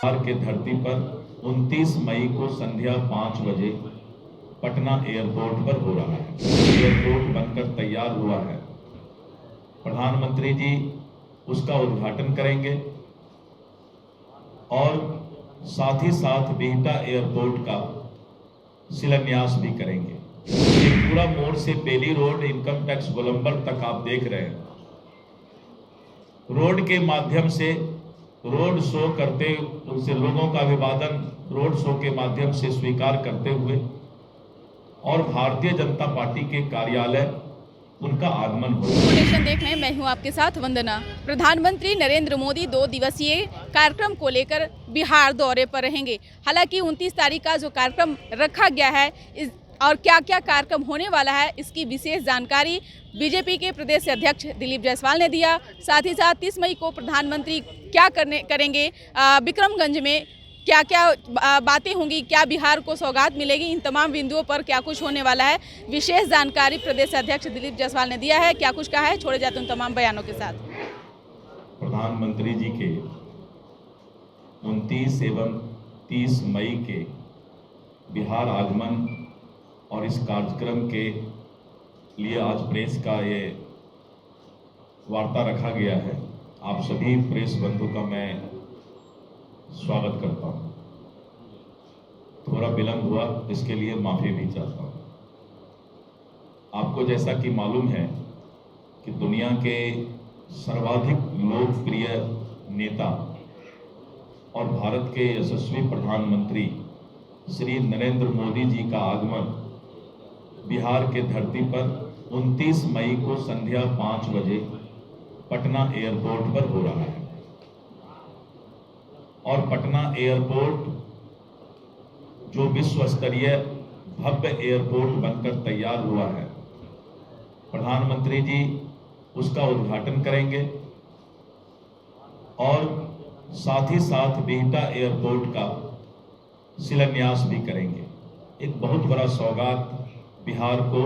बिहार के धरती पर 29 मई को संध्या 5 बजे पटना एयरपोर्ट पर हो रहा है। एयरपोर्ट बनकर तैयार हुआ है। प्रधानमंत्री जी उसका उद्घाटन करेंगे और साथ ही साथ बिहटा एयरपोर्ट का शिलान्यास भी करेंगे। पूरा मोड़ से बेली रोड इनकम टैक्स गोलंबर तक आप देख रहे हैं। रोड के माध्यम से रोड शो करते, उनसे लोगों का अभिवादन रोड शो के माध्यम से स्वीकार करते हुए और भारतीय जनता पार्टी के कार्यालय उनका आगमन होगा। नेशन देख रहे हैं, मैं हूं आपके साथ वंदना। प्रधानमंत्री नरेंद्र मोदी 2 दिवसीय कार्यक्रम को लेकर बिहार दौरे पर रहेंगे। हालांकि 29 तारीख का जो कार्यक्रम रखा गया है और क्या क्या कार्यक्रम होने वाला है, इसकी विशेष जानकारी बीजेपी के प्रदेश अध्यक्ष दिलीप जायसवाल ने दिया। साथ ही साथ 30 मई को प्रधानमंत्री क्या करेंगे, विक्रमगंज में क्या क्या बातें होंगी, क्या बिहार को सौगात मिलेगी, इन तमाम बिंदुओं पर क्या कुछ होने वाला है, विशेष जानकारी प्रदेश अध्यक्ष दिलीप जायसवाल ने दिया है। क्या कुछ कहा है, छोड़े जाते उन तमाम बयानों के साथ। प्रधानमंत्री जी के 29 एवं 30 मई के बिहार आगमन और इस कार्यक्रम के लिए आज प्रेस का ये वार्ता रखा गया है। आप सभी प्रेस बंधु का मैं स्वागत करता हूं। थोड़ा विलंब हुआ, इसके लिए माफी भी चाहता हूं। आपको जैसा कि मालूम है कि दुनिया के सर्वाधिक लोकप्रिय नेता और भारत के यशस्वी प्रधानमंत्री श्री नरेंद्र मोदी जी का आगमन बिहार के धरती पर 29 मई को संध्या 5 बजे पटना एयरपोर्ट पर हो रहा है। और पटना एयरपोर्ट जो विश्व स्तरीय भव्य एयरपोर्ट बनकर तैयार हुआ है, प्रधानमंत्री जी उसका उद्घाटन करेंगे और साथ ही साथ बिहटा एयरपोर्ट का शिलान्यास भी करेंगे। एक बहुत बड़ा सौगात बिहार को,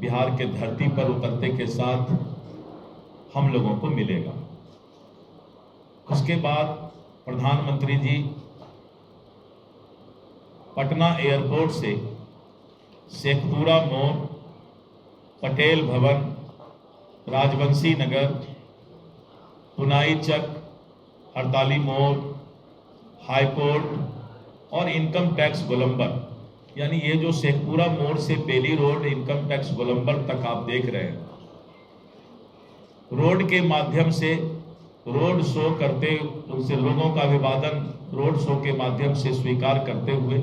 बिहार के धरती पर उतरते के साथ हम लोगों को मिलेगा। उसके बाद प्रधानमंत्री जी पटना एयरपोर्ट से शेखपुरा मोड़, पटेल भवन, राजवंशी नगर, पुनाई चक, हड़ताली मोड़, हाईकोर्ट और इनकम टैक्स गोलंबर, यानी ये जो शेखपुरा मोड़ से बेली रोड इनकम टैक्स गोलंबर तक आप देख रहे हैं, रोड के माध्यम से रोड शो करते, उनसे लोगों का अभिवादन रोड शो के माध्यम से स्वीकार करते हुए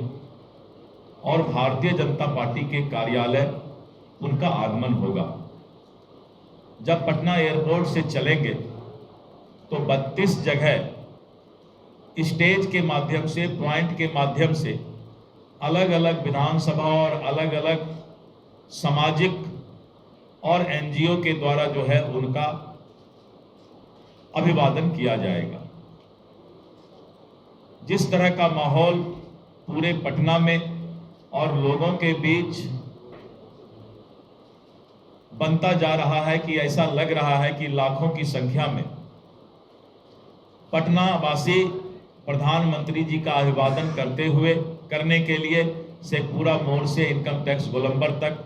और भारतीय जनता पार्टी के कार्यालय उनका आगमन होगा। जब पटना एयरपोर्ट से चलेंगे तो 32 जगह स्टेज के माध्यम से, पॉइंट के माध्यम से अलग अलग विधानसभा और अलग अलग सामाजिक और एनजीओ के द्वारा जो है उनका अभिवादन किया जाएगा। जिस तरह का माहौल पूरे पटना में और लोगों के बीच बनता जा रहा है कि ऐसा लग रहा है कि लाखों की संख्या में पटना वासी प्रधानमंत्री जी का अभिवादन करने के लिए शेखपुरा मोड़ से इनकम टैक्स गोलंबर तक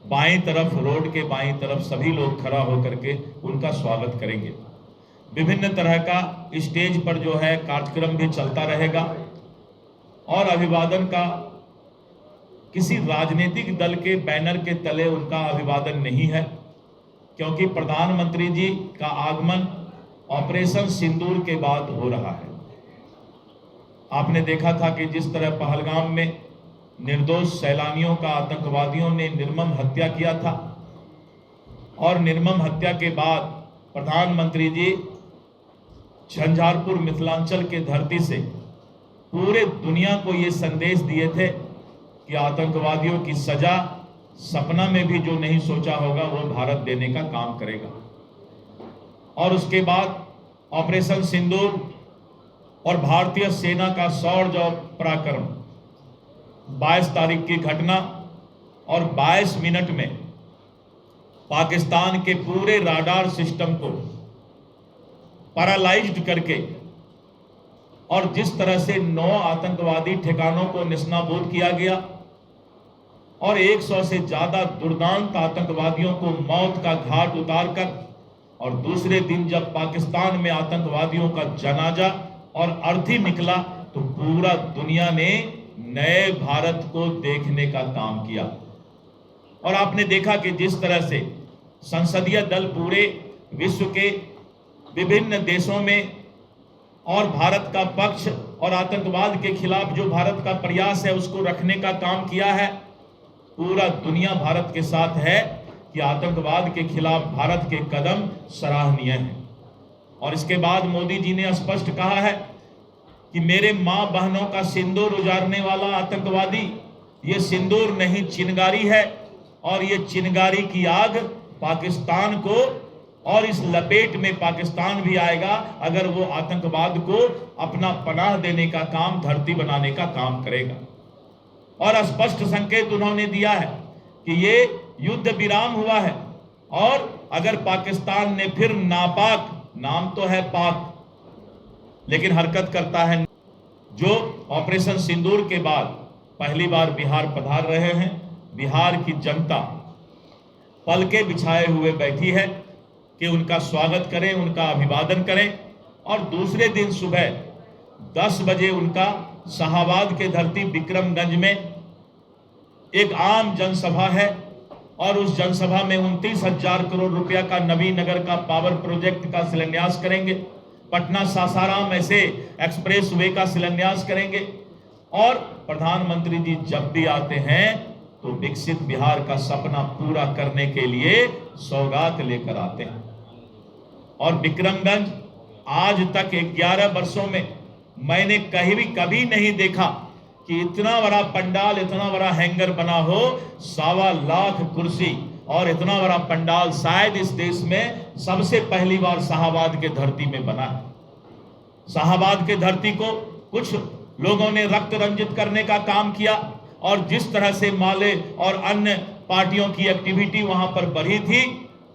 बाईं तरफ, रोड के बाईं तरफ सभी लोग खड़ा होकर के उनका स्वागत करेंगे। विभिन्न तरह का स्टेज पर जो है कार्यक्रम भी चलता रहेगा और अभिवादन का किसी राजनीतिक दल के बैनर के तले उनका अभिवादन नहीं है, क्योंकि प्रधानमंत्री जी का आगमन ऑपरेशन सिंदूर के बाद हो रहा है। आपने देखा था कि जिस तरह पहलगाम में निर्दोष सैलानियों का आतंकवादियों ने निर्मम हत्या किया था और निर्मम हत्या के बाद प्रधानमंत्री जी झंझारपुर मिथिलांचल के धरती से पूरे दुनिया को ये संदेश दिए थे कि आतंकवादियों की सजा सपना में भी जो नहीं सोचा होगा वो भारत देने का काम करेगा। और उसके बाद ऑपरेशन सिंदूर और भारतीय सेना का शौर्य और पराक्रम, 22 तारीख की घटना और 22 मिनट में पाकिस्तान के पूरे राडार सिस्टम को पैरालाइज्ड करके और जिस तरह से 9 आतंकवादी ठिकानों को निस्नाबूद किया गया और 100 से ज्यादा दुर्दांत आतंकवादियों को मौत का घाट उतारकर, और दूसरे दिन जब पाकिस्तान में आतंकवादियों का जनाजा और अर्थी निकला तो पूरा दुनिया ने नए भारत को देखने का काम किया। और आपने देखा कि जिस तरह से संसदीय दल पूरे विश्व के विभिन्न देशों में और भारत का पक्ष और आतंकवाद के खिलाफ जो भारत का प्रयास है उसको रखने का काम किया है। पूरा दुनिया भारत के साथ है कि आतंकवाद के खिलाफ भारत के कदम सराहनीय हैं। और इसके बाद मोदी जी ने स्पष्ट कहा है कि मेरे मां बहनों का सिंदूर उजाड़ने वाला आतंकवादी ये सिंदूर नहीं चिनगारी है, और ये चिनगारी की आग पाकिस्तान को, और इस लपेट में पाकिस्तान भी आएगा अगर वो आतंकवाद को अपना पनाह देने का काम, धरती बनाने का काम करेगा। और स्पष्ट संकेत उन्होंने दिया है कि ये युद्ध विराम हुआ है, और अगर पाकिस्तान ने फिर नापाक, नाम तो है पाक लेकिन हरकत करता है, जो ऑपरेशन सिंदूर के बाद पहली बार बिहार पधार रहे हैं, बिहार की जनता पलके बिछाए हुए बैठी है कि उनका स्वागत करें, उनका अभिवादन करें। और दूसरे दिन सुबह 10 बजे उनका शाहाबाद के धरती विक्रमगंज में एक आम जनसभा है, और उस जनसभा में 29,000 करोड़ रुपया का नवीनगर का पावर प्रोजेक्ट का शिलान्यास करेंगे, पटना सासाराम ऐसे एक्सप्रेस वे का शिलान्यास करेंगे। और प्रधानमंत्री जी जब भी आते हैं तो विकसित बिहार का सपना पूरा करने के लिए सौगात लेकर आते हैं। और विक्रमगंज आज तक 11 वर्षों में मैंने कभी नहीं देखा कि इतना बड़ा पंडाल, इतना बड़ा हैंगर बना हो, 1.25 लाख कुर्सी, और इतना बड़ा पंडाल शायद इस देश में सबसे पहली बार शाहाबाद के धरती में बना है। शाहाबाद के धरती को कुछ लोगों ने रक्त रंजित करने का काम किया, और जिस तरह से माले और अन्य पार्टियों की एक्टिविटी वहां पर बढ़ी थी,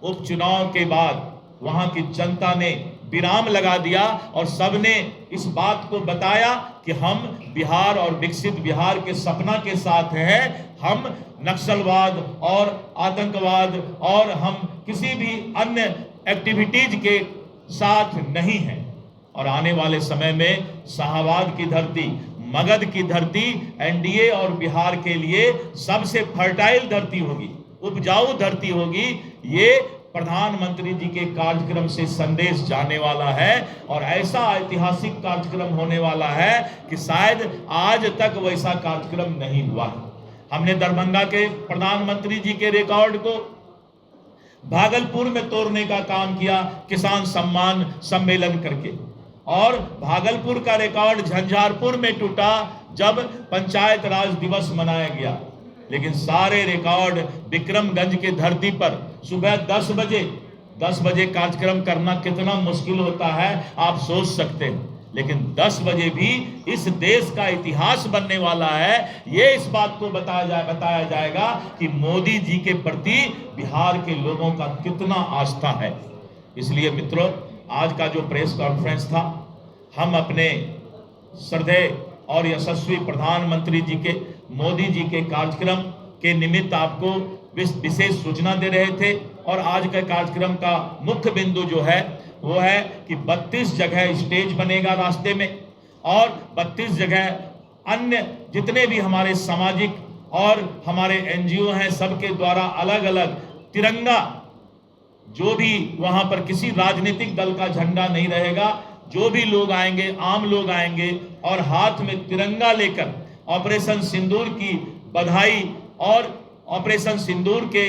उपचुनाव के बाद वहां की जनता ने विराम लगा दिया और सबने इस बात को बताया कि हम बिहार और विकसित बिहार के सपना के साथ हैं, हम नक्सलवाद और आतंकवाद और हम किसी भी अन्य एक्टिविटीज के साथ नहीं हैं। और आने वाले समय में शाहाबाद की धरती, मगध की धरती एनडीए और बिहार के लिए सबसे फर्टाइल धरती होगी, उपजाऊ धरती होगी। ये प्रधानमंत्री जी के कार्यक्रम से संदेश जाने वाला है, और ऐसा ऐतिहासिक कार्यक्रम होने वाला है कि शायद आज तक वैसा कार्यक्रम नहीं हुआ है। हमने दरभंगा के प्रधानमंत्री जी के रिकॉर्ड को भागलपुर में तोड़ने का काम किया किसान सम्मान सम्मेलन करके, और भागलपुर का रिकॉर्ड झंझारपुर में टूटा जब पंचायत राज दिवस मनाया गया। लेकिन सारे रिकॉर्ड विक्रमगंज के धरती पर सुबह 10 बजे कार्यक्रम करना कितना मुश्किल होता है आप सोच सकते हैं। लेकिन 10 बजे भी इस देश का इतिहास बनने वाला है। ये इस बात को बताया जाएगा कि मोदी जी के प्रति बिहार के लोगों का कितना आस्था है। इसलिए मित्रों, आज का जो प्रेस कॉन्फ्रेंस था, हम अपने श्रद्धेय और यशस्वी प्रधानमंत्री जी के, मोदी जी के कार्यक्रम के निमित्त आपको विशेष सूचना दे रहे थे। और आज के कार्यक्रम का मुख्य बिंदु जो है वो है कि 32 जगह स्टेज बनेगा रास्ते में, और 32 जगह अन्य जितने भी हमारे सामाजिक और हमारे एनजीओ हैं सबके द्वारा अलग अलग तिरंगा, जो भी वहां पर किसी राजनीतिक दल का झंडा नहीं रहेगा, जो भी लोग आएंगे, आम लोग आएंगे और हाथ में तिरंगा लेकर ऑपरेशन सिंदूर की बधाई और ऑपरेशन सिंदूर के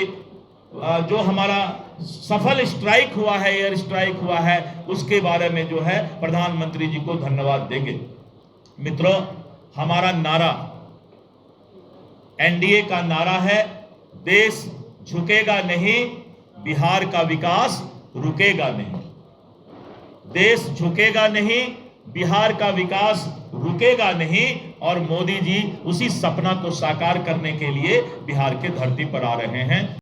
जो हमारा सफल स्ट्राइक हुआ है, एयर स्ट्राइक हुआ है, उसके बारे में जो है प्रधानमंत्री जी को धन्यवाद देंगे। मित्रों, हमारा नारा, एनडीए का नारा है, देश झुकेगा नहीं, बिहार का विकास रुकेगा नहीं। देश झुकेगा नहीं, बिहार का विकास रुकेगा नहीं, और मोदी जी उसी सपना को साकार करने के लिए बिहार के धरती पर आ रहे हैं।